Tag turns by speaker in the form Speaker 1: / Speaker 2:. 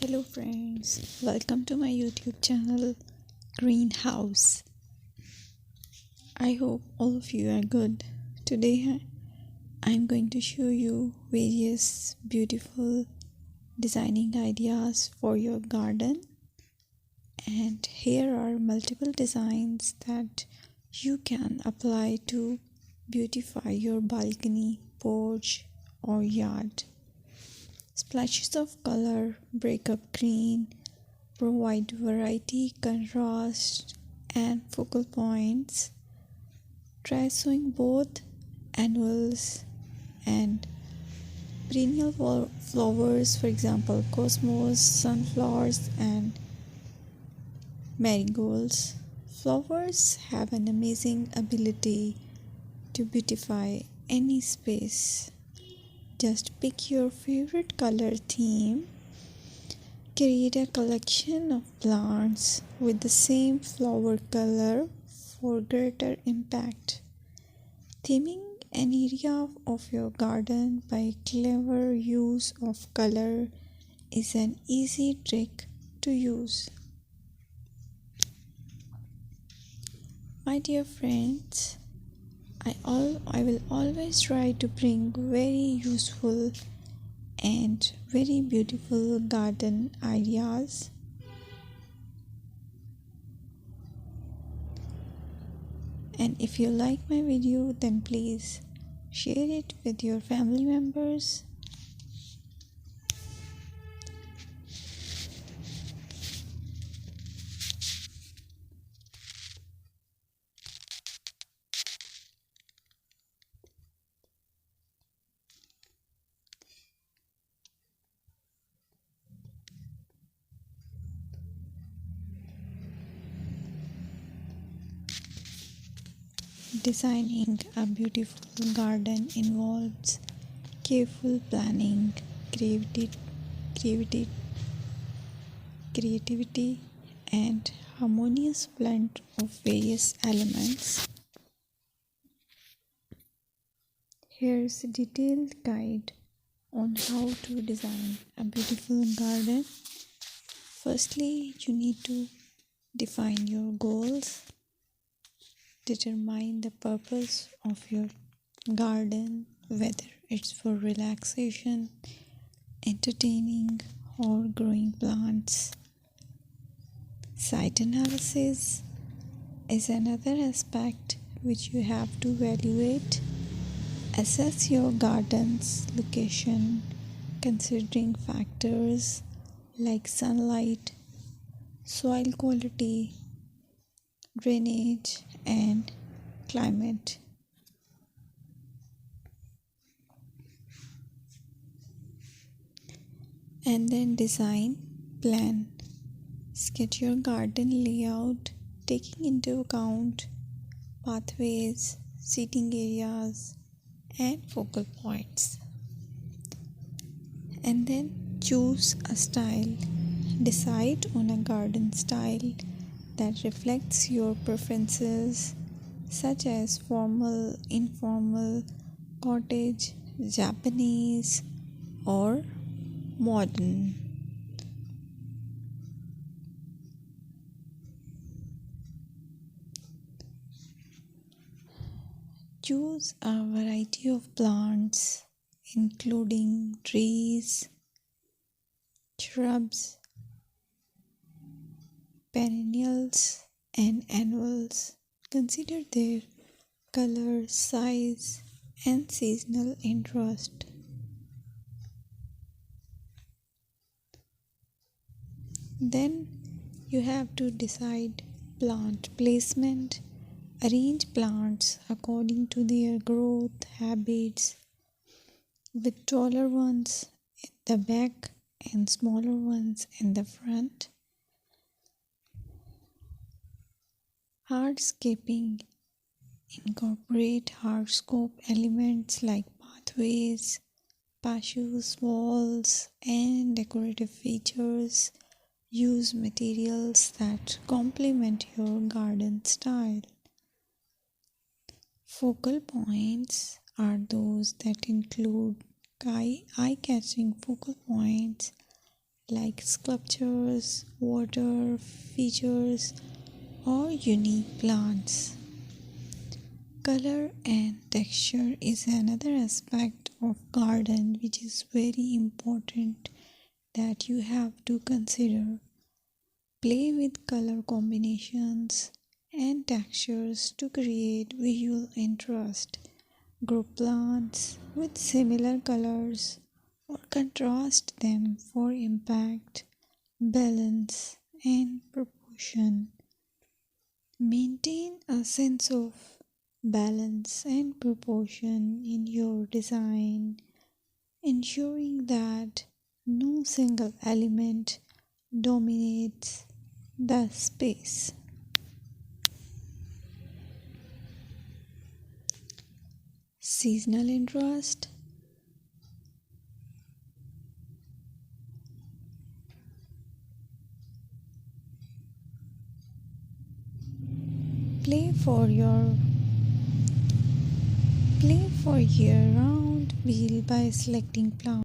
Speaker 1: Hello friends, welcome to my YouTube channel Greenhouse. I hope all of you are good. Today I'm going to show you various beautiful designing ideas for your garden, and here are multiple designs that you can apply to beautify your balcony, porch or yard. Splashes of color break up green, provide variety, contrast, and focal points. Try sowing both annuals and perennial flowers, for example, cosmos, sunflowers, and marigolds. Flowers have an amazing ability to beautify any space. Just pick your favorite color theme. Create a collection of plants with the same flower color for greater impact. Theming an area of your garden by clever use of color is an easy trick to use. My dear friends, I will always try to bring very useful and very beautiful garden ideas. And if you like my video, then please share it with your family members. Designing a beautiful garden involves careful planning, creativity, creativity, and harmonious blend of various elements. Here's a detailed guide on how to design a beautiful garden. Firstly, you need to define your goals. Determine the purpose of your garden, whether it's for relaxation, entertaining, or growing plants. Site analysis is another aspect which you have to evaluate. Assess your garden's location, considering factors like sunlight, soil quality, drainage, and climate. And then design plan. Sketch your garden layout, taking into account pathways, seating areas, and focal points. And then choose a style. Decide on a garden style that reflects your preferences, such as formal, informal, cottage, Japanese, or modern. Choose a variety of plants, including trees, shrubs, perennials, and annuals. Consider their color, size, and seasonal interest. Then you have to decide plant placement. Arrange plants according to their growth habits, with taller ones in the back and smaller ones in the front. Hardscaping. Incorporate hardscape elements like pathways, patios, walls, and decorative features. Use materials that complement your garden style. Focal points are those that include eye-catching focal points like sculptures, water features, or unique plants. Color and texture is another aspect of garden which is very important that you have to consider. Play with color combinations and textures to create visual interest. Group plants with similar colors or contrast them for impact, balance, and proportion. Maintain a sense of balance and proportion in your design, ensuring that no single element dominates the space. Seasonal interest. Play for your Play for year-round wheel by selecting plants